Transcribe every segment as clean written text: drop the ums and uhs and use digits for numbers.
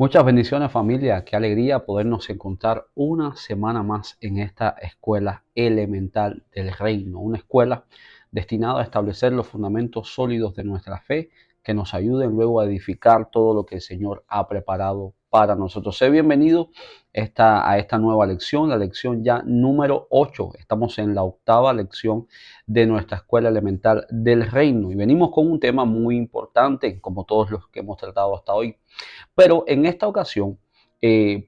Muchas bendiciones, familia. Qué alegría podernos encontrar una semana más en esta escuela elemental del reino, una escuela destinada a establecer los fundamentos sólidos de nuestra fe que nos ayuden luego a edificar todo lo que el Señor ha preparado para nosotros. Sé bienvenido a esta nueva lección, la lección ya número 8. Estamos en la octava lección de nuestra escuela elemental del reino y venimos con un tema muy importante, como todos los que hemos tratado hasta hoy. Pero en esta ocasión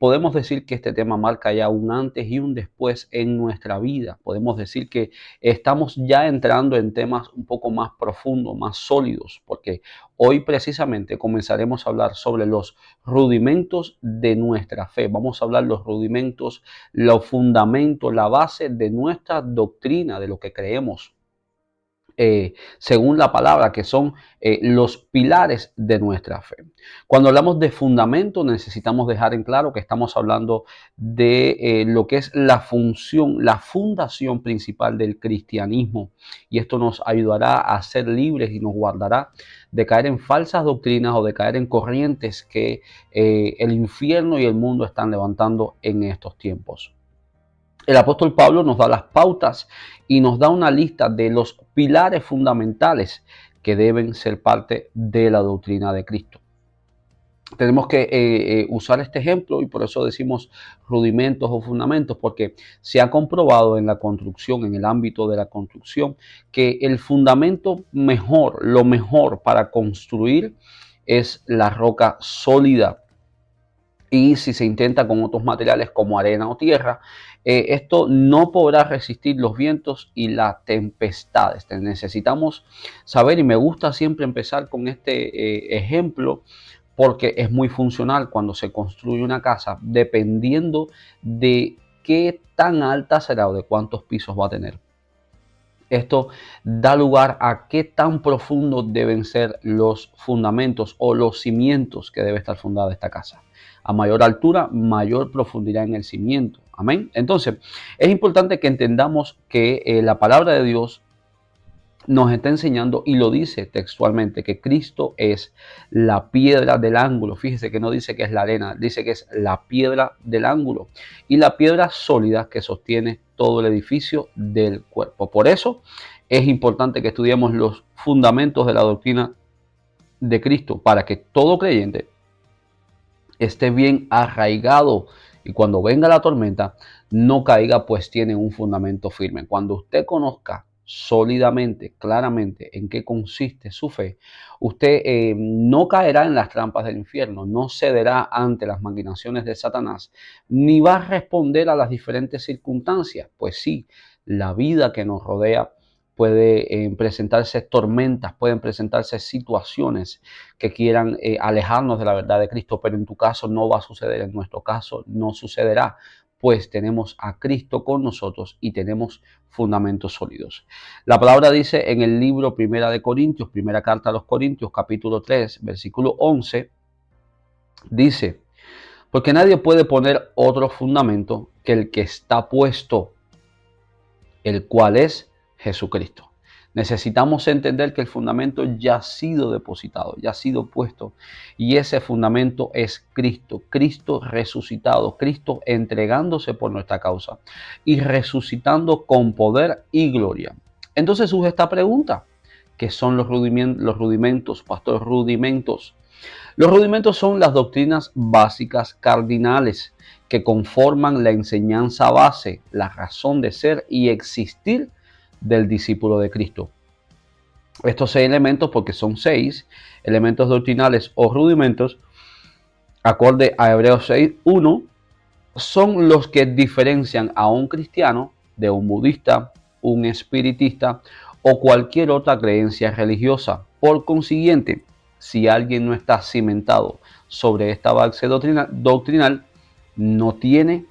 podemos decir que este tema marca ya un antes y un después en nuestra vida. Podemos decir que estamos ya entrando en temas un poco más profundos, más sólidos, porque hoy precisamente comenzaremos a hablar sobre los rudimentos de nuestra fe. Vamos a hablar los rudimentos, los fundamentos, la base de nuestra doctrina, de lo que creemos según la palabra, que son los pilares de nuestra fe. Cuando hablamos de fundamento, necesitamos dejar en claro que estamos hablando de lo que es la función, la fundación principal del cristianismo. Y esto nos ayudará a ser libres y nos guardará de caer en falsas doctrinas o de caer en corrientes que el infierno y el mundo están levantando en estos tiempos. El apóstol Pablo nos da las pautas y nos da una lista de los pilares fundamentales que deben ser parte de la doctrina de Cristo. Tenemos que usar este ejemplo y por eso decimos rudimentos o fundamentos, porque se ha comprobado en la construcción, en el ámbito de la construcción, que el fundamento mejor, lo mejor para construir es la roca sólida. Y si se intenta con otros materiales como arena o tierra, esto no podrá resistir los vientos y las tempestades. Necesitamos saber, y me gusta siempre empezar con este ejemplo, porque es muy funcional cuando se construye una casa, dependiendo de qué tan alta será o de cuántos pisos va a tener. Esto da lugar a qué tan profundos deben ser los fundamentos o los cimientos que debe estar fundada esta casa. A mayor altura, mayor profundidad en el cimiento. Amén. Entonces, es importante que entendamos que la palabra de Dios nos está enseñando y lo dice textualmente, que Cristo es la piedra del ángulo. Fíjese que no dice que es la arena, dice que es la piedra del ángulo y la piedra sólida que sostiene todo el edificio del cuerpo. Por eso es importante que estudiemos los fundamentos de la doctrina de Cristo para que todo creyente esté bien arraigado y cuando venga la tormenta no caiga, pues tiene un fundamento firme. Cuando usted conozca sólidamente, claramente en qué consiste su fe, usted no caerá en las trampas del infierno, no cederá ante las maquinaciones de Satanás, ni va a responder a las diferentes circunstancias. Pues sí, la vida que nos rodea puede presentarse tormentas, pueden presentarse situaciones que quieran alejarnos de la verdad de Cristo, pero en tu caso no va a suceder, en nuestro caso no sucederá, pues tenemos a Cristo con nosotros y tenemos fundamentos sólidos. La palabra dice en el libro Primera de Corintios, primera carta a los Corintios, capítulo 3, versículo 11, dice, porque nadie puede poner otro fundamento que el que está puesto, el cual es Jesucristo. Necesitamos entender que el fundamento ya ha sido depositado, ya ha sido puesto. Y ese fundamento es Cristo, Cristo resucitado, Cristo entregándose por nuestra causa y resucitando con poder y gloria. Entonces surge esta pregunta, ¿qué son los rudimentos, pastor? Rudimentos. Los rudimentos son las doctrinas básicas cardinales que conforman la enseñanza base, la razón de ser y existir del discípulo de Cristo. Estos 6 elementos, porque son 6 elementos doctrinales o rudimentos, acorde a Hebreos 6:1, son los que diferencian a un cristiano de un budista, un espiritista o cualquier otra creencia religiosa. Por consiguiente, si alguien no está cimentado sobre esta base doctrinal, no tiene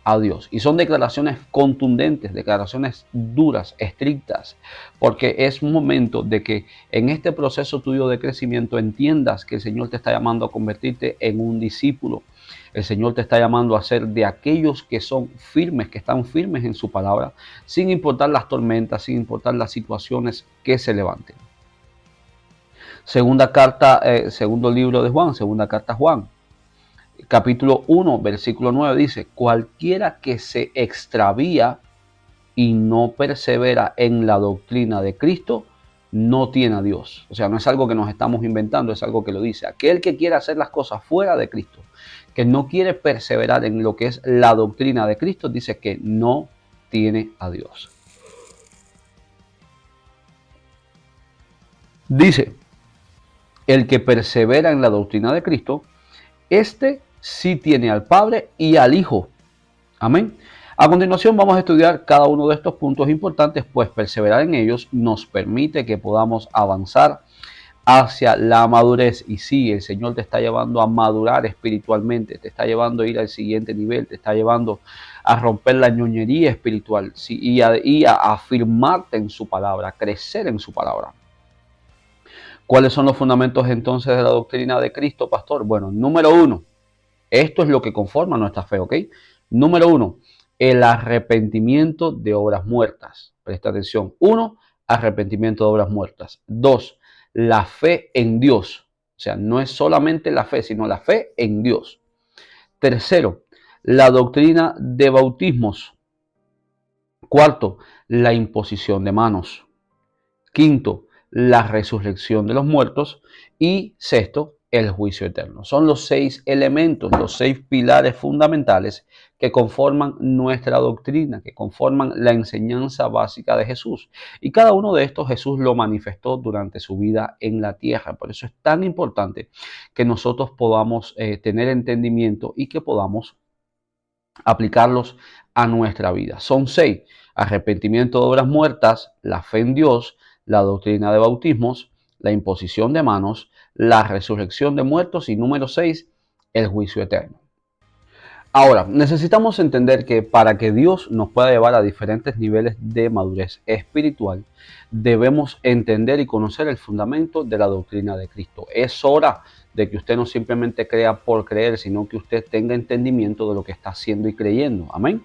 a Dios. Y son declaraciones contundentes, declaraciones duras, estrictas, porque es un momento de que en este proceso tuyo de crecimiento entiendas que el Señor te está llamando a convertirte en un discípulo. El Señor te está llamando a ser de aquellos que son firmes, que están firmes en su palabra, sin importar las tormentas, sin importar las situaciones que se levanten. Segundo libro de Juan, segunda carta a Juan. capítulo 1, versículo 9 dice, cualquiera que se extravía y no persevera en la doctrina de Cristo, no tiene a Dios. O sea, no es algo que nos estamos inventando, es algo que lo dice. Aquel que quiere hacer las cosas fuera de Cristo, que no quiere perseverar en lo que es la doctrina de Cristo, dice que no tiene a Dios. Dice, el que persevera en la doctrina de Cristo, este sí tiene al Padre y al Hijo. Amén. A continuación vamos a estudiar cada uno de estos puntos importantes, pues perseverar en ellos nos permite que podamos avanzar hacia la madurez. Y sí, el Señor te está llevando a madurar espiritualmente, te está llevando a ir al siguiente nivel, te está llevando a romper la ñoñería espiritual, ¿sí? y a afirmarte en su palabra, a crecer en su palabra. ¿Cuáles son los fundamentos entonces de la doctrina de Cristo, pastor? Bueno, número uno, esto es lo que conforma nuestra fe, ¿ok? Número uno, el arrepentimiento de obras muertas. Presta atención. 1, arrepentimiento de obras muertas. 2, la fe en Dios. O sea, no es solamente la fe, sino la fe en Dios. Tercero, la doctrina de bautismos. Cuarto, la imposición de manos. Quinto, la resurrección de los muertos. Y sexto, el juicio eterno. Son los 6 elementos, los 6 pilares fundamentales que conforman nuestra doctrina, que conforman la enseñanza básica de Jesús. Y cada uno de estos Jesús lo manifestó durante su vida en la tierra. Por eso es tan importante que nosotros podamos tener entendimiento y que podamos aplicarlos a nuestra vida. Son 6: arrepentimiento de obras muertas, la fe en Dios, la doctrina de bautismos, la imposición de manos, la resurrección de muertos y número 6, el juicio eterno. Ahora, necesitamos entender que para que Dios nos pueda llevar a diferentes niveles de madurez espiritual, debemos entender y conocer el fundamento de la doctrina de Cristo. Es hora de que usted no simplemente crea por creer, sino que usted tenga entendimiento de lo que está haciendo y creyendo. Amén.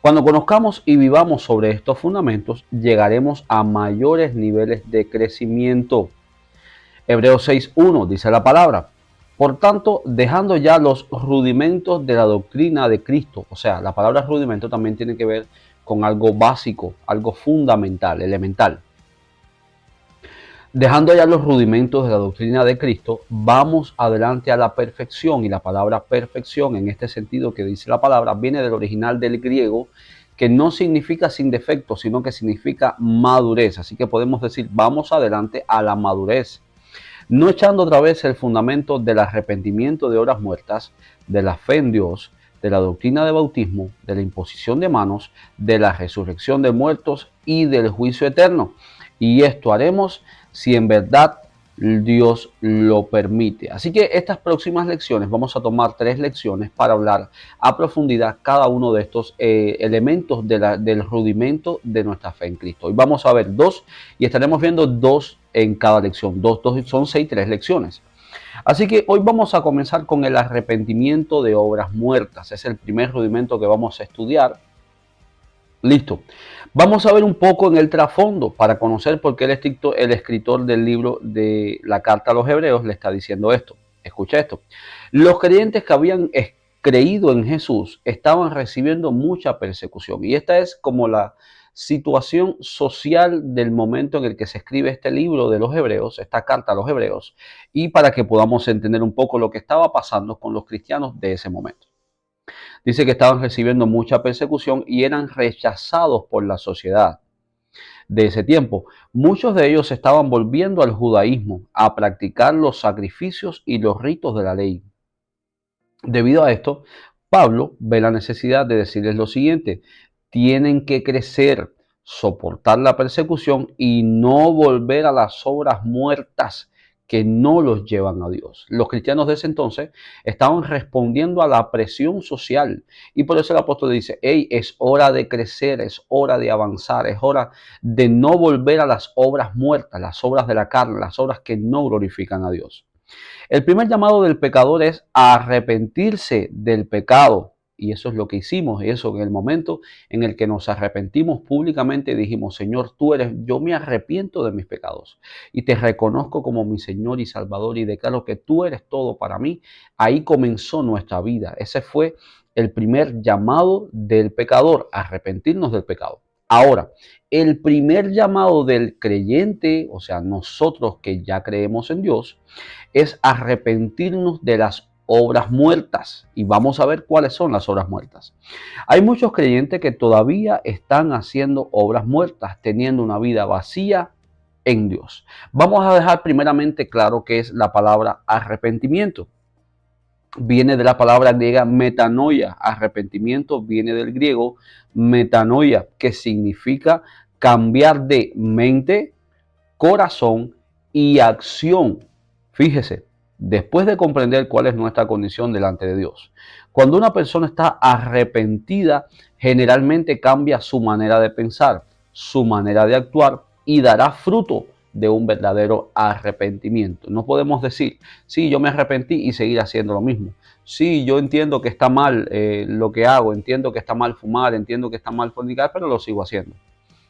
Cuando conozcamos y vivamos sobre estos fundamentos, llegaremos a mayores niveles de crecimiento. Hebreos 6:1 dice la palabra: por tanto, dejando ya los rudimentos de la doctrina de Cristo. O sea, la palabra rudimento también tiene que ver con algo básico, algo fundamental, elemental. Dejando ya los rudimentos de la doctrina de Cristo, vamos adelante a la perfección. Y la palabra perfección, en este sentido que dice la palabra, viene del original del griego, que no significa sin defecto, sino que significa madurez. Así que podemos decir, vamos adelante a la madurez. No echando otra vez el fundamento del arrepentimiento de obras muertas, de la fe en Dios, de la doctrina de bautismo, de la imposición de manos, de la resurrección de muertos y del juicio eterno. Y esto haremos si en verdad Dios lo permite. Así que estas próximas lecciones, vamos a tomar 3 lecciones para hablar a profundidad cada uno de estos elementos del rudimento de nuestra fe en Cristo. Hoy vamos a ver 2 y estaremos viendo 2 en cada lección. 2 son 6, 3 lecciones. Así que hoy vamos a comenzar con el arrepentimiento de obras muertas. Es el primer rudimento que vamos a estudiar. Listo. Vamos a ver un poco en el trasfondo para conocer por qué el escritor del libro de la carta a los Hebreos le está diciendo esto. Escucha esto. Los creyentes que habían creído en Jesús estaban recibiendo mucha persecución. Y esta es como la situación social del momento en el que se escribe este libro de los Hebreos, esta carta a los Hebreos, y para que podamos entender un poco lo que estaba pasando con los cristianos de ese momento. Dice que estaban recibiendo mucha persecución y eran rechazados por la sociedad de ese tiempo. Muchos de ellos estaban volviendo al judaísmo, a practicar los sacrificios y los ritos de la ley. Debido a esto, Pablo ve la necesidad de decirles lo siguiente: tienen que crecer, soportar la persecución y no volver a las obras muertas que no los llevan a Dios. Los cristianos de ese entonces estaban respondiendo a la presión social y por eso el apóstol dice, hey, es hora de crecer, es hora de avanzar, es hora de no volver a las obras muertas, las obras de la carne, las obras que no glorifican a Dios. El primer llamado del pecador es a arrepentirse del pecado. Y eso es lo que hicimos. Eso en el momento en el que nos arrepentimos públicamente, dijimos, Señor, yo me arrepiento de mis pecados y te reconozco como mi Señor y Salvador y declaro que tú eres todo para mí. Ahí comenzó nuestra vida. Ese fue el primer llamado del pecador, arrepentirnos del pecado. Ahora, el primer llamado del creyente, o sea, nosotros que ya creemos en Dios, es arrepentirnos de las obras muertas. Y vamos a ver cuáles son las obras muertas. Hay muchos creyentes que todavía están haciendo obras muertas, teniendo una vida vacía en Dios. Vamos a dejar primeramente claro qué es la palabra arrepentimiento. Viene de la palabra griega metanoia. Arrepentimiento viene del griego metanoia, que significa cambiar de mente, corazón y acción. Fíjese, después de comprender cuál es nuestra condición delante de Dios, cuando una persona está arrepentida, generalmente cambia su manera de pensar, su manera de actuar y dará fruto de un verdadero arrepentimiento. No podemos decir, sí, yo me arrepentí y seguir haciendo lo mismo. Sí, yo entiendo que está mal lo que hago, entiendo que está mal fumar, entiendo que está mal fornicar, pero lo sigo haciendo.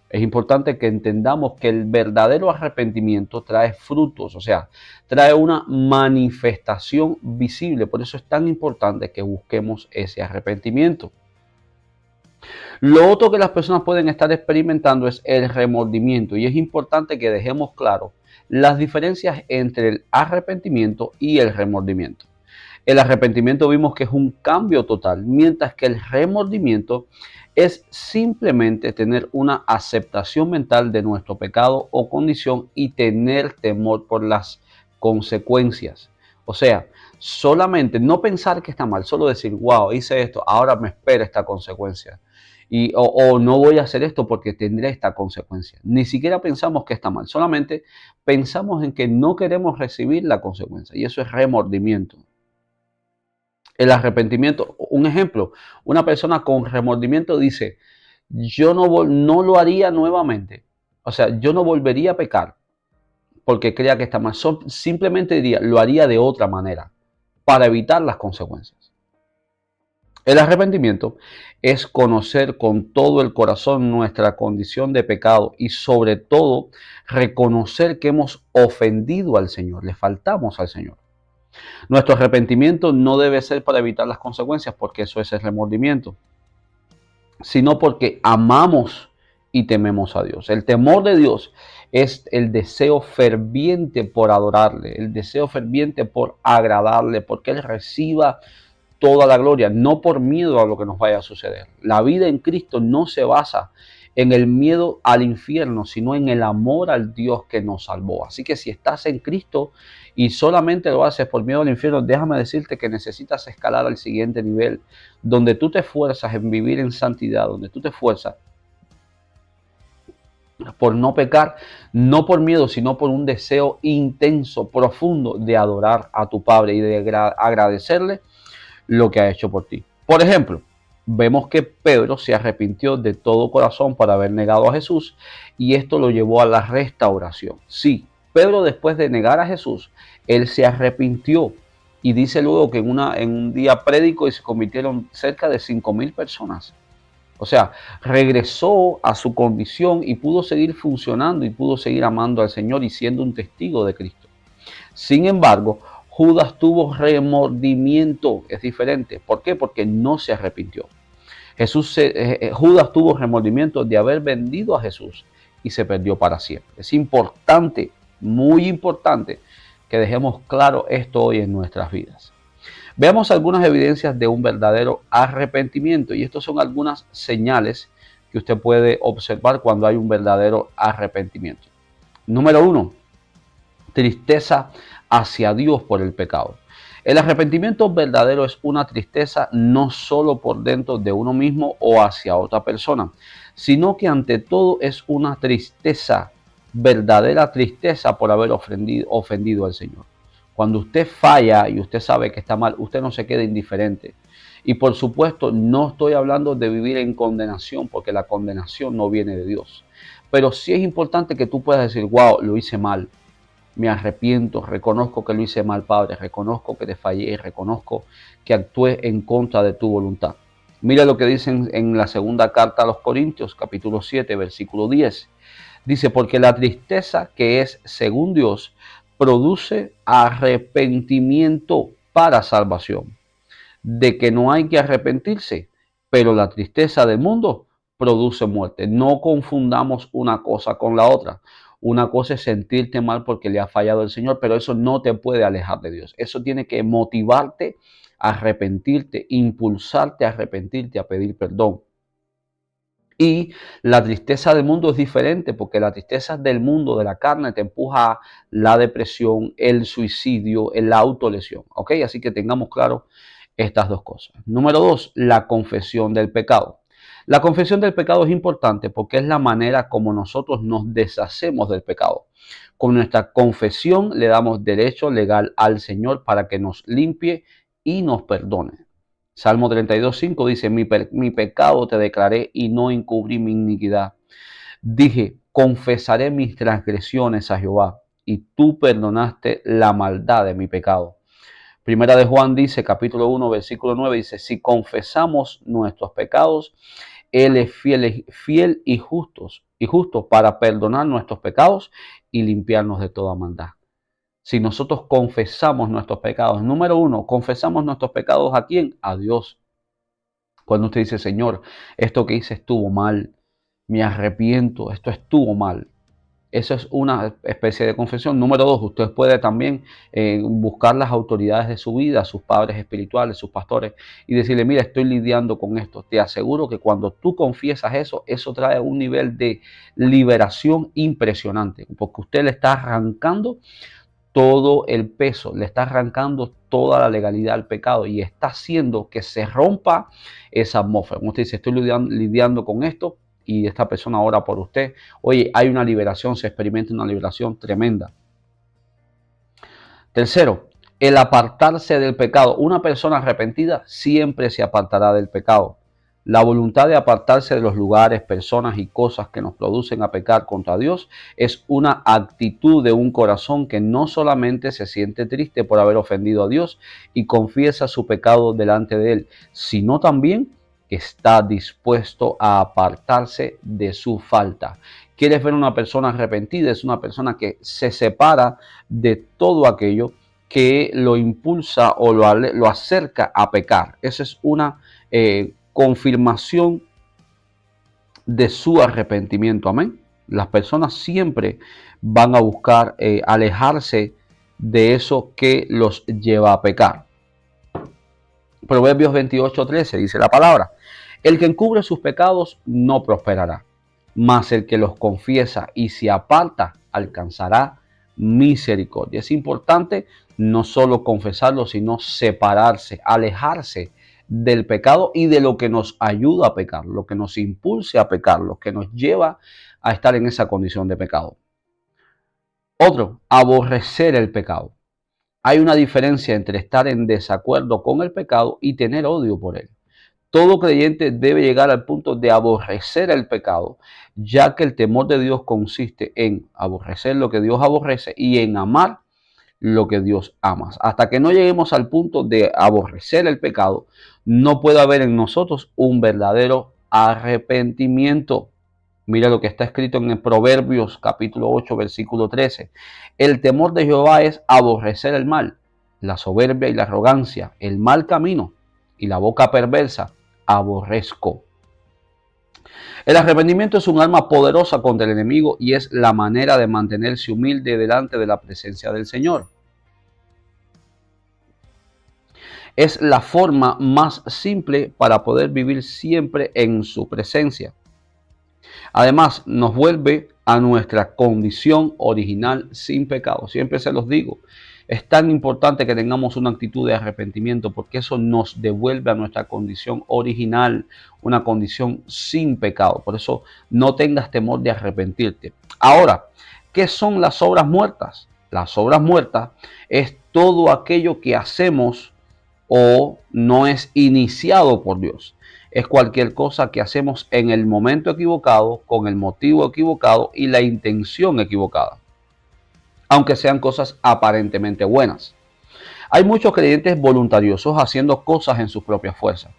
Es importante que entendamos que el verdadero arrepentimiento trae frutos, o sea, trae una manifestación visible. Por eso es tan importante que busquemos ese arrepentimiento. Lo otro que las personas pueden estar experimentando es el remordimiento, y es importante que dejemos claro las diferencias entre el arrepentimiento y el remordimiento. El arrepentimiento vimos que es un cambio total, mientras que el remordimiento es simplemente tener una aceptación mental de nuestro pecado o condición y tener temor por las consecuencias. O sea, solamente no pensar que está mal, solo decir, wow, hice esto, ahora me espera esta consecuencia. O no voy a hacer esto porque tendré esta consecuencia. Ni siquiera pensamos que está mal, solamente pensamos en que no queremos recibir la consecuencia, y eso es remordimiento. El arrepentimiento, un ejemplo, una persona con remordimiento dice, yo no lo haría nuevamente. O sea, yo no volvería a pecar porque crea que está mal. Simplemente diría, lo haría de otra manera para evitar las consecuencias. El arrepentimiento es conocer con todo el corazón nuestra condición de pecado y sobre todo reconocer que hemos ofendido al Señor, le faltamos al Señor. Nuestro arrepentimiento no debe ser para evitar las consecuencias, porque eso es el remordimiento, sino porque amamos y tememos a Dios. El temor de Dios es el deseo ferviente por adorarle, el deseo ferviente por agradarle, porque Él reciba toda la gloria, no por miedo a lo que nos vaya a suceder. La vida en Cristo no se basa en el miedo al infierno, sino en el amor al Dios que nos salvó. Así que si estás en Cristo y solamente lo haces por miedo al infierno, déjame decirte que necesitas escalar al siguiente nivel, donde tú te esfuerzas en vivir en santidad, donde tú te esfuerzas por no pecar, no por miedo, sino por un deseo intenso, profundo de adorar a tu Padre y de agradecerle lo que ha hecho por ti. Por ejemplo, vemos que Pedro se arrepintió de todo corazón por haber negado a Jesús, y esto lo llevó a la restauración. Sí, Pedro, después de negar a Jesús, él se arrepintió, y dice luego que en un día prédico y se convirtieron cerca de 5,000 personas. O sea, regresó a su condición y pudo seguir funcionando y pudo seguir amando al Señor y siendo un testigo de Cristo. Sin embargo, Judas tuvo remordimiento, es diferente. ¿Por qué? Porque no se arrepintió. Judas tuvo remordimiento de haber vendido a Jesús y se perdió para siempre. Es importante, muy importante, que dejemos claro esto hoy en nuestras vidas. Veamos algunas evidencias de un verdadero arrepentimiento, y estas son algunas señales que usted puede observar cuando hay un verdadero arrepentimiento. Número 1, tristeza hacia Dios por el pecado. El arrepentimiento verdadero es una tristeza no solo por dentro de uno mismo o hacia otra persona, sino que ante todo es una tristeza, verdadera tristeza por haber ofendido al Señor. Cuando usted falla y usted sabe que está mal, usted no se queda indiferente. Y por supuesto, no estoy hablando de vivir en condenación, porque la condenación no viene de Dios. Pero sí es importante que tú puedas decir, wow, lo hice mal. Me arrepiento, reconozco que lo hice mal, Padre, reconozco que te fallé, reconozco que actué en contra de tu voluntad. Mira lo que dicen en la segunda carta a los Corintios, capítulo 7, versículo 10. Dice, porque la tristeza que es según Dios produce arrepentimiento para salvación, de que no hay que arrepentirse, pero la tristeza del mundo produce muerte. No confundamos una cosa con la otra. Una cosa es sentirte mal porque le ha fallado el Señor, pero eso no te puede alejar de Dios. Eso tiene que motivarte a arrepentirte, impulsarte a arrepentirte, a pedir perdón. Y la tristeza del mundo es diferente porque la tristeza del mundo, de la carne, te empuja a la depresión, el suicidio, la autolesión. ¿Ok? Así que tengamos claro estas dos cosas. Número 2, la confesión del pecado. La confesión del pecado es importante porque es la manera como nosotros nos deshacemos del pecado. Con nuestra confesión le damos derecho legal al Señor para que nos limpie y nos perdone. Salmo 32:5 dice, mi pecado te declaré y no encubrí mi iniquidad. Dije, confesaré mis transgresiones a Jehová y tú perdonaste la maldad de mi pecado. Primera de Juan dice, capítulo 1, versículo 9, dice, si confesamos nuestros pecados, Él es fiel y justo para perdonar nuestros pecados y limpiarnos de toda maldad. Si nosotros confesamos nuestros pecados, número 1, confesamos nuestros pecados ¿a quién? A Dios. Cuando usted dice, Señor, esto que hice estuvo mal, me arrepiento, esto estuvo mal. Eso es una especie de confesión. Número 2, usted puede también buscar las autoridades de su vida, sus padres espirituales, sus pastores, y decirle, mira, estoy lidiando con esto. Te aseguro que cuando tú confiesas eso, eso trae un nivel de liberación impresionante, porque usted le está arrancando todo el peso, le está arrancando toda la legalidad al pecado y está haciendo que se rompa esa atmósfera. Como usted dice, estoy lidiando con esto y esta persona ora por usted. Oye, hay una liberación, se experimenta una liberación tremenda. Tercero, el apartarse del pecado. Una persona arrepentida siempre se apartará del pecado. La voluntad de apartarse de los lugares, personas y cosas que nos producen a pecar contra Dios es una actitud de un corazón que no solamente se siente triste por haber ofendido a Dios y confiesa su pecado delante de Él, sino también está dispuesto a apartarse de su falta. ¿Quieres ver una persona arrepentida? Es una persona que se separa de todo aquello que lo impulsa o lo acerca a pecar. Esa es una confirmación de su arrepentimiento. Amén. Las personas siempre van a buscar alejarse de eso que los lleva a pecar. Proverbios 28:13 dice la palabra, el que encubre sus pecados no prosperará, mas el que los confiesa y se aparta alcanzará misericordia. Es importante no solo confesarlo, sino separarse, alejarse del pecado y de lo que nos ayuda a pecar, lo que nos impulse a pecar, lo que nos lleva a estar en esa condición de pecado. Otro, aborrecer el pecado. Hay una diferencia entre estar en desacuerdo con el pecado y tener odio por él. Todo creyente debe llegar al punto de aborrecer el pecado, ya que el temor de Dios consiste en aborrecer lo que Dios aborrece y en amar lo que Dios ama. Hasta que no lleguemos al punto de aborrecer el pecado, no puede haber en nosotros un verdadero arrepentimiento. Mira lo que está escrito en el Proverbios capítulo 8, versículo 13. El temor de Jehová es aborrecer el mal, la soberbia y la arrogancia, el mal camino y la boca perversa, aborrezco. El arrepentimiento es un arma poderosa contra el enemigo y es la manera de mantenerse humilde delante de la presencia del Señor. Es la forma más simple para poder vivir siempre en su presencia. Además, nos vuelve a nuestra condición original sin pecado. Siempre se los digo, es tan importante que tengamos una actitud de arrepentimiento porque eso nos devuelve a nuestra condición original, una condición sin pecado. Por eso no tengas temor de arrepentirte. Ahora, ¿qué son las obras muertas? Las obras muertas es todo aquello que hacemos o no es iniciado por Dios. Es cualquier cosa que hacemos en el momento equivocado, con el motivo equivocado y la intención equivocada, aunque sean cosas aparentemente buenas. Hay muchos creyentes voluntariosos haciendo cosas en sus propias fuerzas.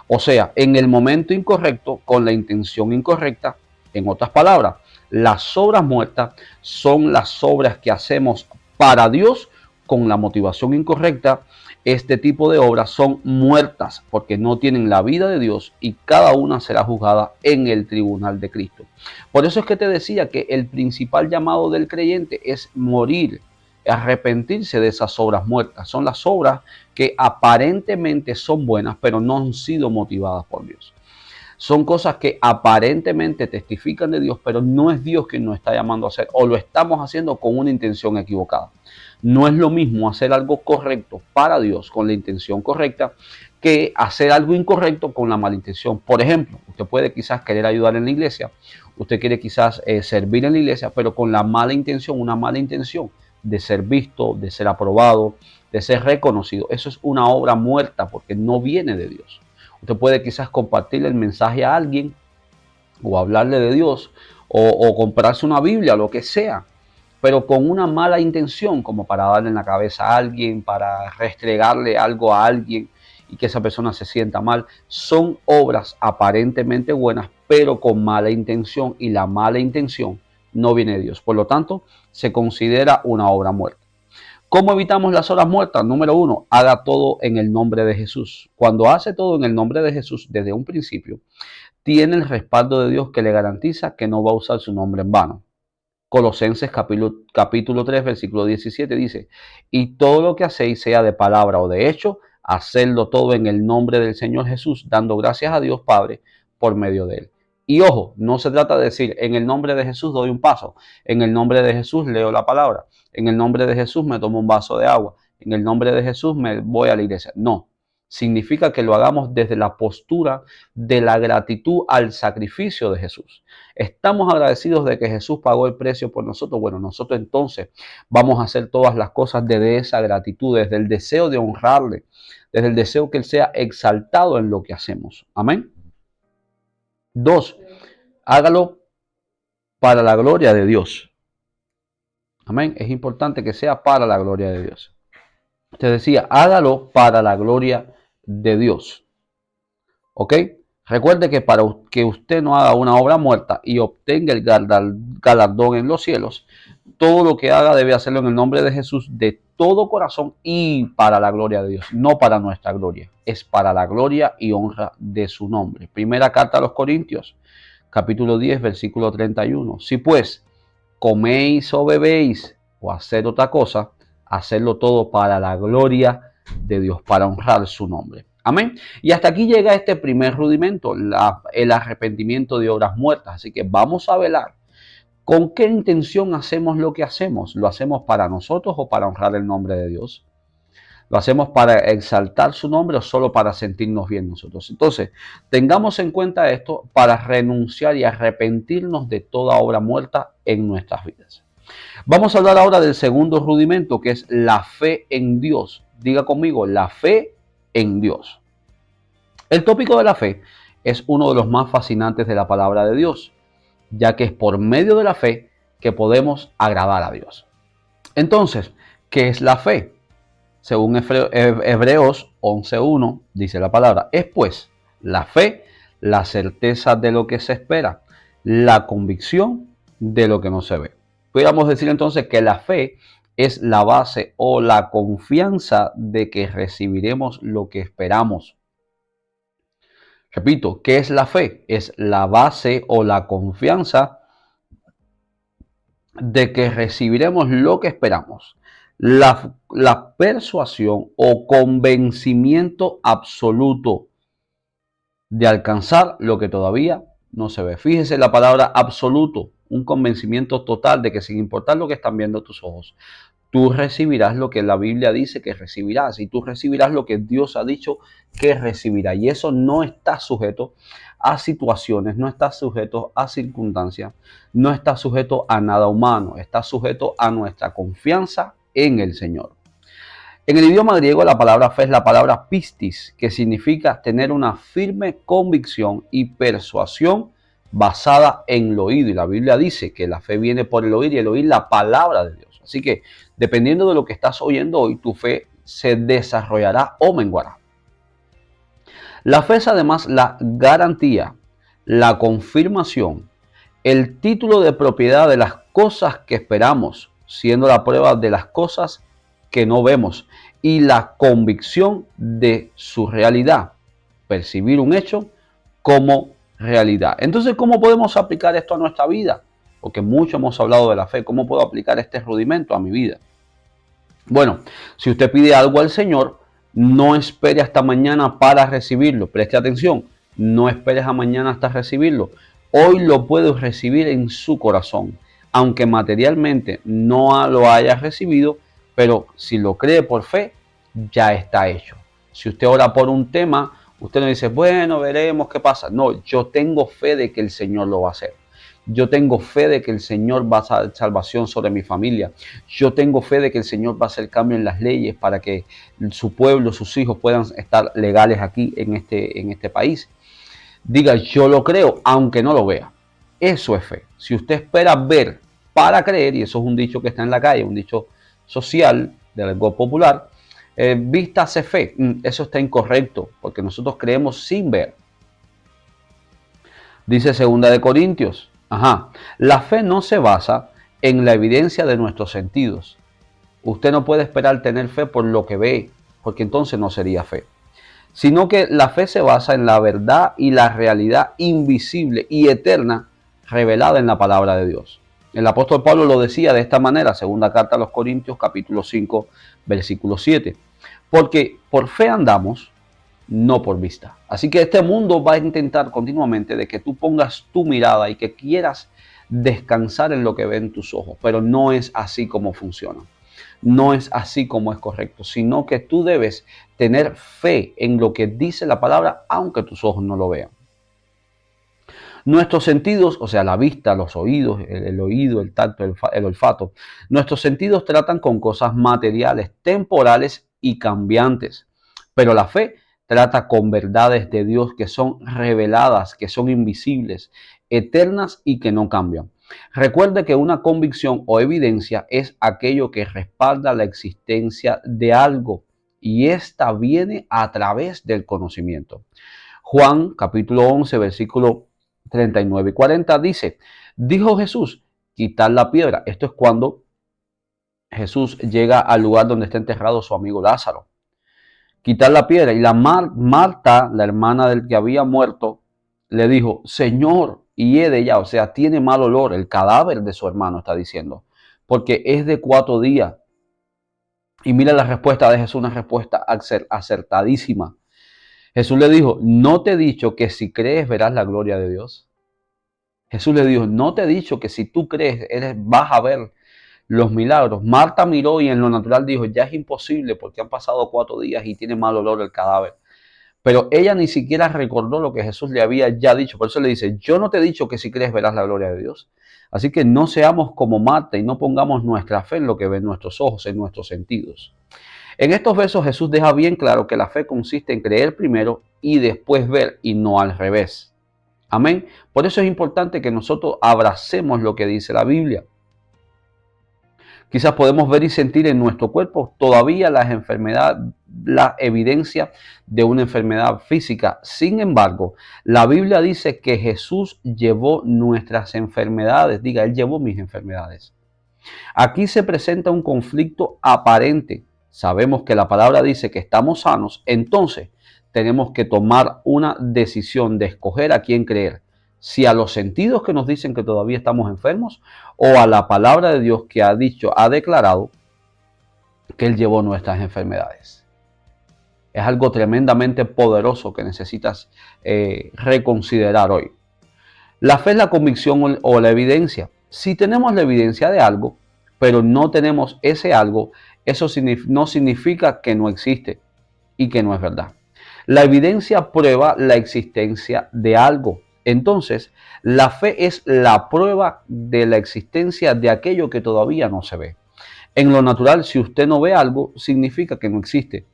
O sea, en el momento incorrecto, con la intención incorrecta. En otras palabras, las obras muertas son las obras que hacemos para Dios con la motivación incorrecta. Este tipo de obras son muertas porque no tienen la vida de Dios y cada una será juzgada en el tribunal de Cristo. Por eso es que te decía que el principal llamado del creyente es morir, arrepentirse de esas obras muertas. Son las obras que aparentemente son buenas, pero no han sido motivadas por Dios. Son cosas que aparentemente testifican de Dios, pero no es Dios quien nos está llamando a hacer, o lo estamos haciendo con una intención equivocada. No es lo mismo hacer algo correcto para Dios con la intención correcta que hacer algo incorrecto con la mala intención. Por ejemplo, usted puede quizás querer ayudar en la iglesia, usted quiere quizás servir en la iglesia, pero con la mala intención, una mala intención de ser visto, de ser aprobado, de ser reconocido. Eso es una obra muerta porque no viene de Dios. Usted puede quizás compartirle el mensaje a alguien o hablarle de Dios o comprarse una Biblia, lo que sea, pero con una mala intención, como para darle en la cabeza a alguien, para restregarle algo a alguien y que esa persona se sienta mal. Son obras aparentemente buenas, pero con mala intención, y la mala intención no viene de Dios. Por lo tanto, se considera una obra muerta. ¿Cómo evitamos las horas muertas? Número uno, haga todo en el nombre de Jesús. Cuando hace todo en el nombre de Jesús desde un principio, tiene el respaldo de Dios que le garantiza que no va a usar su nombre en vano. Colosenses capítulo 3, versículo 17 dice, y todo lo que hacéis, sea de palabra o de hecho, hacedlo todo en el nombre del Señor Jesús, dando gracias a Dios Padre por medio de él. Y ojo, no se trata de decir, en el nombre de Jesús doy un paso, en el nombre de Jesús leo la palabra, en el nombre de Jesús me tomo un vaso de agua, en el nombre de Jesús me voy a la iglesia. No, significa que lo hagamos desde la postura de la gratitud al sacrificio de Jesús. Estamos agradecidos de que Jesús pagó el precio por nosotros. Bueno, nosotros entonces vamos a hacer todas las cosas desde esa gratitud, desde el deseo de honrarle, desde el deseo que Él sea exaltado en lo que hacemos. Amén. 2, hágalo para la gloria de Dios. Amén. Es importante que sea para la gloria de Dios. Te decía, hágalo para la gloria de Dios. ¿Ok? Recuerde que para que usted no haga una obra muerta y obtenga el galardón en los cielos, todo lo que haga debe hacerlo en el nombre de Jesús de todo corazón y para la gloria de Dios, no para nuestra gloria, es para la gloria y honra de su nombre. Primera carta a los Corintios, capítulo 10, versículo 31. Si pues coméis o bebéis o hacer otra cosa, hacerlo todo para la gloria de Dios, para honrar su nombre. Amén. Y hasta aquí llega este primer rudimento, el arrepentimiento de obras muertas. Así que vamos a velar. ¿Con qué intención hacemos lo que hacemos? ¿Lo hacemos para nosotros o para honrar el nombre de Dios? ¿Lo hacemos para exaltar su nombre o solo para sentirnos bien nosotros? Entonces, tengamos en cuenta esto para renunciar y arrepentirnos de toda obra muerta en nuestras vidas. Vamos a hablar ahora del segundo rudimento, que es la fe en Dios. Diga conmigo, la fe en Dios. El tópico de la fe es uno de los más fascinantes de la palabra de Dios, ya que es por medio de la fe que podemos agradar a Dios. Entonces, ¿qué es la fe? Según Hebreos 11:1 dice la palabra, es pues la fe, la certeza de lo que se espera, la convicción de lo que no se ve. Podríamos decir entonces que la fe es la base o la confianza de que recibiremos lo que esperamos. Repito, ¿qué es la fe? Es la base o la confianza de que recibiremos lo que esperamos. La persuasión o convencimiento absoluto de alcanzar lo que todavía no se ve. Fíjese la palabra absoluto, un convencimiento total de que sin importar lo que están viendo tus ojos, tú recibirás lo que la Biblia dice que recibirás y tú recibirás lo que Dios ha dicho que recibirás. Y eso no está sujeto a situaciones, no está sujeto a circunstancias, no está sujeto a nada humano, está sujeto a nuestra confianza en el Señor. En el idioma griego la palabra fe es la palabra pistis, que significa tener una firme convicción y persuasión basada en el oído. Y la Biblia dice que la fe viene por el oír y el oír la palabra de Dios. Así que dependiendo de lo que estás oyendo hoy, tu fe se desarrollará o menguará. La fe es además la garantía, la confirmación, el título de propiedad de las cosas que esperamos, siendo la prueba de las cosas que no vemos, y la convicción de su realidad, percibir un hecho como realidad. Entonces, ¿cómo podemos aplicar esto a nuestra vida? Porque mucho hemos hablado de la fe. ¿Cómo puedo aplicar este rudimento a mi vida? Bueno, si usted pide algo al Señor, no espere hasta mañana para recibirlo. Preste atención, no esperes a mañana hasta recibirlo. Hoy lo puedo recibir en su corazón, aunque materialmente no lo haya recibido, pero si lo cree por fe, ya está hecho. Si usted ora por un tema, usted no dice, bueno, veremos qué pasa. No, yo tengo fe de que el Señor lo va a hacer. Yo tengo fe de que el Señor va a hacer salvación sobre mi familia. Yo tengo fe de que el Señor va a hacer cambio en las leyes para que su pueblo, sus hijos puedan estar legales aquí en este país. Diga, yo lo creo, aunque no lo vea. Eso es fe. Si usted espera ver para creer, y eso es un dicho que está en la calle, un dicho social de algo popular, vista hace fe. Eso está incorrecto, porque nosotros creemos sin ver. Dice 2 Corintios. La fe no se basa en la evidencia de nuestros sentidos. Usted no puede esperar tener fe por lo que ve, porque entonces no sería fe. Sino que la fe se basa en la verdad y la realidad invisible y eterna revelada en la palabra de Dios. El apóstol Pablo lo decía de esta manera, segunda carta a los Corintios, capítulo 5, versículo 7. Porque por fe andamos, no por vista. Así que este mundo va a intentar continuamente de que tú pongas tu mirada y que quieras descansar en lo que ven tus ojos, pero no es así como funciona. No es así como es correcto, sino que tú debes tener fe en lo que dice la palabra, aunque tus ojos no lo vean. Nuestros sentidos, o sea, la vista, los oídos, el oído, el tacto, el olfato, nuestros sentidos tratan con cosas materiales, temporales y cambiantes, pero la fe trata con verdades de Dios que son reveladas, que son invisibles, eternas y que no cambian. Recuerde que una convicción o evidencia es aquello que respalda la existencia de algo y esta viene a través del conocimiento. Juan capítulo 11 versículo 39 y 40 dice, dijo Jesús, quitar la piedra. Esto es cuando Jesús llega al lugar donde está enterrado su amigo Lázaro. Quitar la piedra. Y la Marta, la hermana del que había muerto, le dijo, Señor, y de ella, o sea, tiene mal olor, el cadáver de su hermano está diciendo, porque es de 4 días. Y mira la respuesta de Jesús, una respuesta acertadísima. Jesús le dijo, ¿no te he dicho que si crees verás la gloria de Dios? Jesús le dijo, ¿no te he dicho que si tú crees vas a ver los milagros? Marta miró y en lo natural dijo, ya es imposible porque han pasado 4 días y tiene mal olor el cadáver. Pero ella ni siquiera recordó lo que Jesús le había ya dicho. Por eso le dice, yo no te he dicho que si crees verás la gloria de Dios. Así que no seamos como Marta y no pongamos nuestra fe en lo que ven nuestros ojos, en nuestros sentidos. En estos versos Jesús deja bien claro que la fe consiste en creer primero y después ver y no al revés. Amén. Por eso es importante que nosotros abracemos lo que dice la Biblia. Quizás podemos ver y sentir en nuestro cuerpo todavía las enfermedades, la evidencia de una enfermedad física. Sin embargo, la Biblia dice que Jesús llevó nuestras enfermedades. Diga, Él llevó mis enfermedades. Aquí se presenta un conflicto aparente. Sabemos que la palabra dice que estamos sanos, entonces tenemos que tomar una decisión de escoger a quién creer. Si a los sentidos que nos dicen que todavía estamos enfermos o a la palabra de Dios que ha dicho, ha declarado que Él llevó nuestras enfermedades. Es algo tremendamente poderoso que necesitas reconsiderar hoy. La fe es la convicción o la evidencia. Si tenemos la evidencia de algo, pero no tenemos ese algo, eso no significa que no existe y que no es verdad. La evidencia prueba la existencia de algo. Entonces, la fe es la prueba de la existencia de aquello que todavía no se ve. En lo natural, si usted no ve algo, significa que no existe.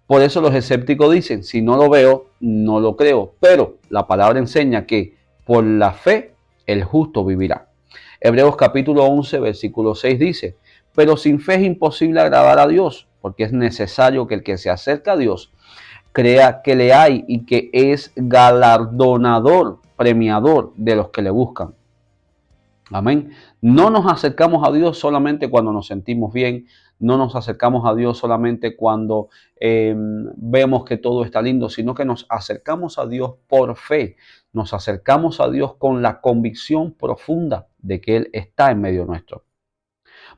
Por eso los escépticos dicen, si no lo veo, no lo creo. Pero la palabra enseña que por la fe el justo vivirá. Hebreos capítulo 11, versículo 6 dice, pero sin fe es imposible agradar a Dios, porque es necesario que el que se acerca a Dios crea que le hay y que es galardonador, premiador de los que le buscan. Amén. No nos acercamos a Dios solamente cuando nos sentimos bien, no nos acercamos a Dios solamente cuando vemos que todo está lindo, sino que nos acercamos a Dios por fe, nos acercamos a Dios con la convicción profunda de que Él está en medio nuestro.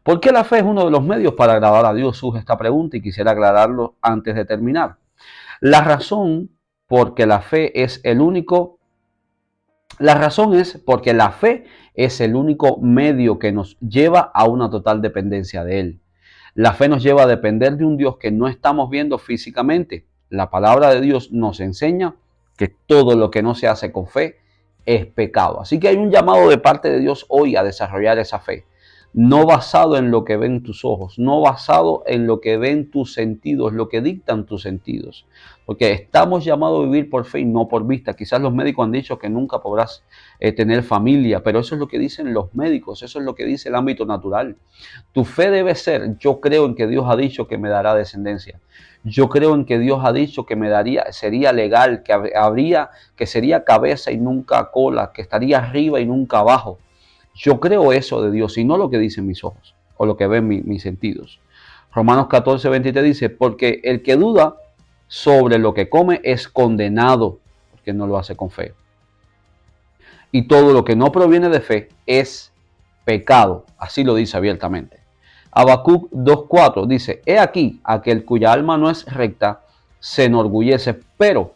¿Por qué la fe es uno de los medios para agradar a Dios? Surge esta pregunta y quisiera aclararlo antes de terminar. La razón porque la fe es el único La razón es porque la fe es el único medio que nos lleva a una total dependencia de Él. La fe nos lleva a depender de un Dios que no estamos viendo físicamente. La palabra de Dios nos enseña que todo lo que no se hace con fe es pecado. Así que hay un llamado de parte de Dios hoy a desarrollar esa fe. No basado en lo que ven tus ojos, no basado en lo que ven tus sentidos, lo que dictan tus sentidos. Porque estamos llamados a vivir por fe y no por vista. Quizás los médicos han dicho que nunca podrás tener familia, pero eso es lo que dicen los médicos, eso es lo que dice el ámbito natural. Tu fe debe ser: yo creo en que Dios ha dicho que me dará descendencia. Yo creo en que Dios ha dicho que me daría, sería legal, que sería cabeza y nunca cola, que estaría arriba y nunca abajo. Yo creo eso de Dios y no lo que dicen mis ojos o lo que ven mis sentidos. Romanos 14:23 dice: porque el que duda sobre lo que come es condenado, porque no lo hace con fe. Y todo lo que no proviene de fe es pecado. Así lo dice abiertamente. Habacuc 2:4 dice: he aquí, aquel cuya alma no es recta se enorgullece, pero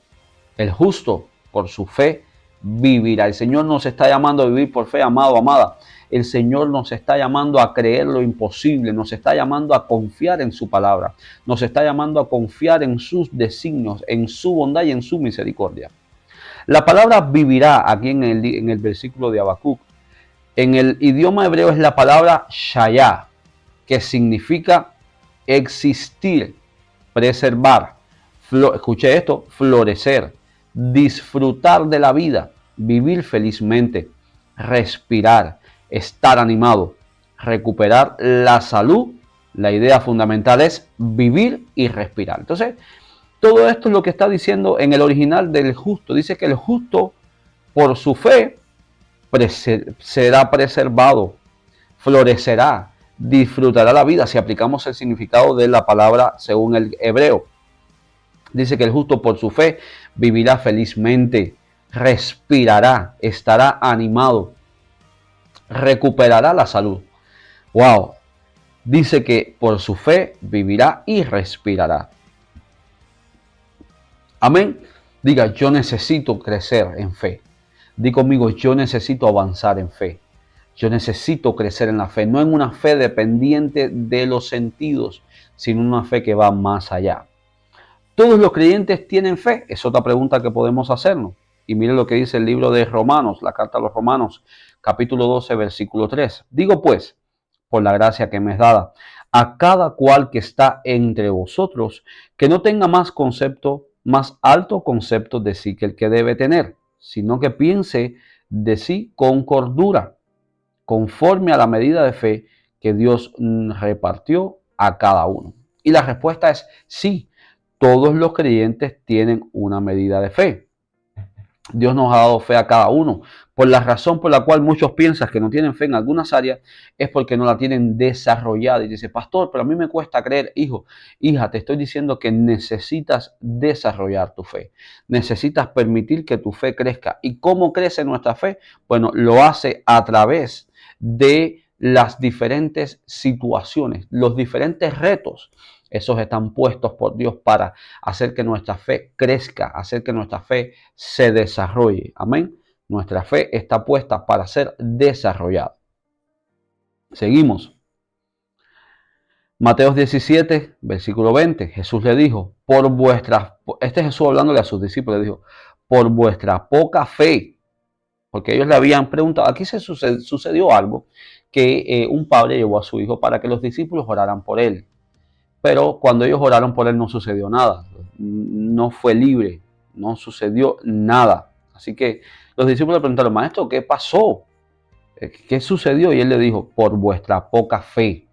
el justo por su fe vivirá. El Señor nos está llamando a vivir por fe, amado, amada. El Señor nos está llamando a creer lo imposible, nos está llamando a confiar en su palabra, nos está llamando a confiar en sus designios, en su bondad y en su misericordia. La palabra vivirá aquí en el versículo de Habacuc, en el idioma hebreo es la palabra shayá, que significa existir, preservar, escuche esto, florecer, disfrutar de la vida, vivir felizmente, respirar, estar animado, recuperar la salud. La idea fundamental es vivir y respirar. Entonces, todo esto es lo que está diciendo en el original del justo. Dice que el justo, por su fe, será preservado, florecerá, disfrutará la vida, si aplicamos el significado de la palabra según el hebreo. Dice que el justo por su fe vivirá felizmente, respirará, estará animado, recuperará la salud. Wow. Dice que por su fe vivirá y respirará. Amén. Diga: yo necesito crecer en fe. Di conmigo: yo necesito avanzar en fe. Yo necesito crecer en la fe, no en una fe dependiente de los sentidos, sino una fe que va más allá. ¿Todos los creyentes tienen fe? Es otra pregunta que podemos hacernos. Y mire lo que dice el libro de Romanos, la carta a los Romanos, capítulo 12, versículo 3. Digo pues, por la gracia que me es dada, a cada cual que está entre vosotros, que no tenga más alto concepto de sí que el que debe tener, sino que piense de sí con cordura, conforme a la medida de fe que Dios repartió a cada uno. Y la respuesta es sí. Todos los creyentes tienen una medida de fe. Dios nos ha dado fe a cada uno. Por la razón por la cual muchos piensan que no tienen fe en algunas áreas es porque no la tienen desarrollada. Y dice: pastor, pero a mí me cuesta creer. Hijo, hija, te estoy diciendo que necesitas desarrollar tu fe. Necesitas permitir que tu fe crezca. ¿Y cómo crece nuestra fe? Bueno, lo hace a través de las diferentes situaciones, los diferentes retos. Esos están puestos por Dios para hacer que nuestra fe crezca, hacer que nuestra fe se desarrolle. Amén. Nuestra fe está puesta para ser desarrollada. Seguimos. Mateo 17, versículo 20. Jesús le dijo: este Jesús hablándole a sus discípulos, le dijo: por vuestra poca fe. Porque ellos le habían preguntado, aquí sucedió algo, que un padre llevó a su hijo para que los discípulos oraran por él. Pero cuando ellos oraron por él no sucedió nada, no fue libre, no sucedió nada. Así que los discípulos le preguntaron: maestro, ¿qué pasó? ¿Qué sucedió? Y él le dijo: por vuestra poca fe.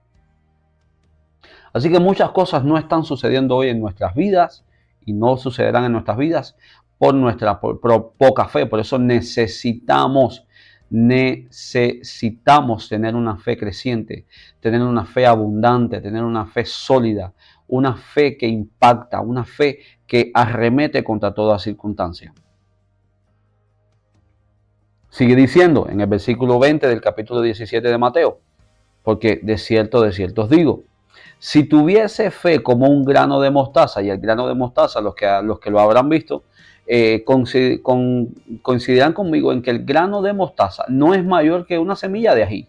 Así que muchas cosas no están sucediendo hoy en nuestras vidas y no sucederán en nuestras vidas por nuestra poca fe. Por eso necesitamos tener una fe creciente, tener una fe abundante, tener una fe sólida, una fe que impacta, una fe que arremete contra toda circunstancia. Sigue diciendo en el versículo 20 del capítulo 17 de Mateo, porque de cierto os digo, si tuviese fe como un grano de mostaza, y el grano de mostaza, los que lo habrán visto, coincidirán conmigo en que el grano de mostaza no es mayor que una semilla de ají.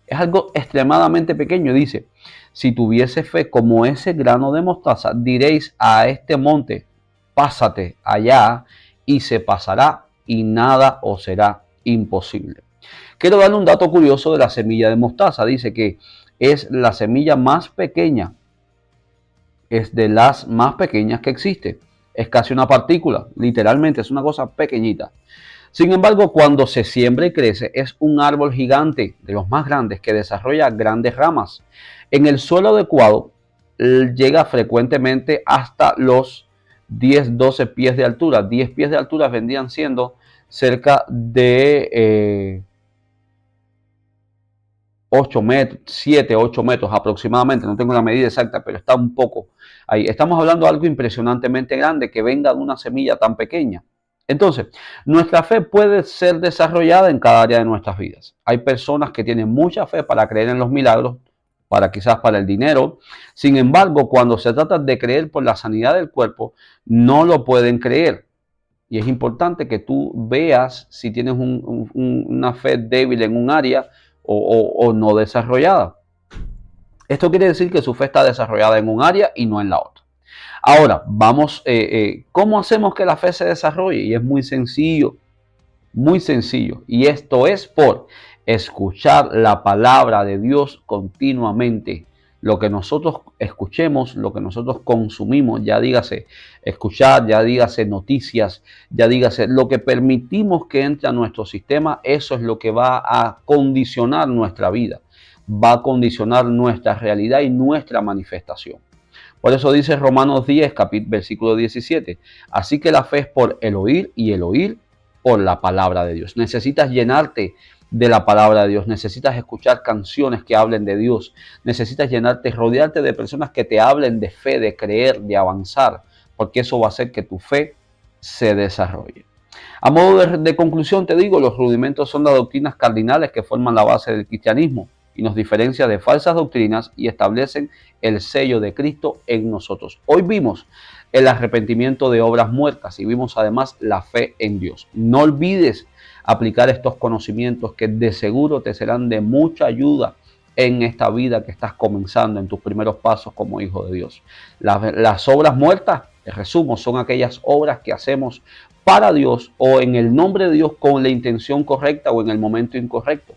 Es algo extremadamente pequeño. Dice, si tuviese fe como ese grano de mostaza, diréis a este monte, pásate allá, y se pasará, y nada os será imposible. Quiero darle un dato curioso de la semilla de mostaza. Dice que es la semilla más pequeña, es de las más pequeñas que existe. Es casi una partícula, literalmente es una cosa pequeñita. Sin embargo, cuando se siembra y crece, es un árbol gigante, de los más grandes, que desarrolla grandes ramas. En el suelo adecuado, llega frecuentemente hasta los 10-12 pies de altura. 10 pies de altura vendrían siendo cerca de 8 metros, 7, 8 metros aproximadamente, no tengo la medida exacta, pero está un poco ahí. Estamos hablando de algo impresionantemente grande que venga de una semilla tan pequeña. Entonces, nuestra fe puede ser desarrollada en cada área de nuestras vidas. Hay personas que tienen mucha fe para creer en los milagros, quizás para el dinero. Sin embargo, cuando se trata de creer por la sanidad del cuerpo, no lo pueden creer. Y es importante que tú veas si tienes una fe débil en un área o no desarrollada. Esto quiere decir que su fe está desarrollada en un área y no en la otra. Ahora, vamos, ¿cómo hacemos que la fe se desarrolle? Y es muy sencillo, muy sencillo. Y esto es por escuchar la palabra de Dios continuamente. Lo que nosotros escuchemos, lo que nosotros consumimos, ya dígase escuchar, ya dígase noticias, ya dígase lo que permitimos que entre a nuestro sistema, eso es lo que va a condicionar nuestra vida, va a condicionar nuestra realidad y nuestra manifestación. Por eso dice Romanos 10, versículo 17, así que la fe es por el oír y el oír por la palabra de Dios. Necesitas llenarte de la palabra de Dios, necesitas escuchar canciones que hablen de Dios, necesitas rodearte de personas que te hablen de fe, de creer, de avanzar, porque eso va a hacer que tu fe se desarrolle. A modo de conclusión te digo, los rudimentos son las doctrinas cardinales que forman la base del cristianismo y nos diferencia de falsas doctrinas y establecen el sello de Cristo en nosotros. Hoy vimos el arrepentimiento de obras muertas y vimos además la fe en Dios. No olvides aplicar estos conocimientos que de seguro te serán de mucha ayuda en esta vida que estás comenzando, en tus primeros pasos como hijo de Dios. Las obras muertas, en resumen, son aquellas obras que hacemos para Dios o en el nombre de Dios con la intención correcta o en el momento incorrecto.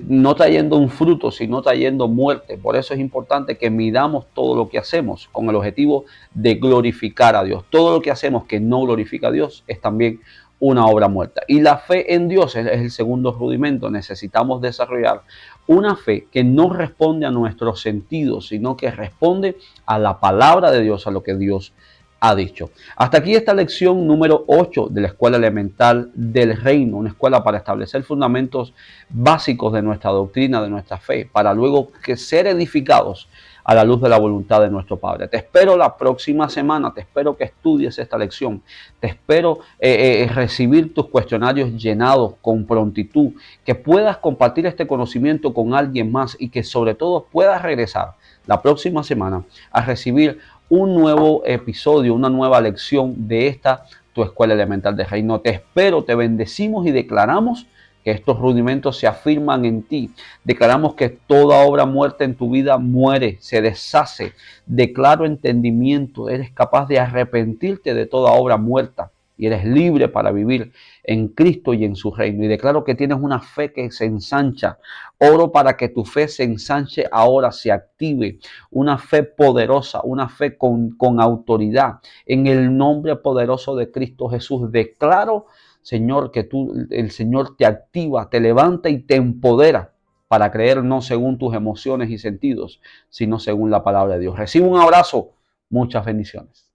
No trayendo un fruto, sino trayendo muerte. Por eso es importante que midamos todo lo que hacemos con el objetivo de glorificar a Dios. Todo lo que hacemos que no glorifica a Dios es también una obra muerta. Y la fe en Dios es el segundo rudimento. Necesitamos desarrollar una fe que no responde a nuestros sentidos, sino que responde a la palabra de Dios, a lo que Dios ha dicho. Hasta aquí esta lección número 8 de la Escuela Elemental del Reino, una escuela para establecer fundamentos básicos de nuestra doctrina, de nuestra fe, para luego ser edificados a la luz de la voluntad de nuestro Padre. Te espero la próxima semana, te espero que estudies esta lección, te espero recibir tus cuestionarios llenados con prontitud, que puedas compartir este conocimiento con alguien más y que sobre todo puedas regresar la próxima semana a recibir un nuevo episodio, una nueva lección de esta tu Escuela Elemental del Reino. Te espero, te bendecimos y declaramos que estos rudimentos se afirman en ti. Declaramos que toda obra muerta en tu vida muere, se deshace. Declaro entendimiento, eres capaz de arrepentirte de toda obra muerta y eres libre para vivir en Cristo y en su reino. Y declaro que tienes una fe que se ensancha. Oro para que tu fe se ensanche ahora, se active. Una fe poderosa, una fe con autoridad. En el nombre poderoso de Cristo Jesús, declaro, Señor, que el Señor te activa, te levanta y te empodera para creer no según tus emociones y sentidos, sino según la palabra de Dios. Recibe un abrazo Muchas bendiciones.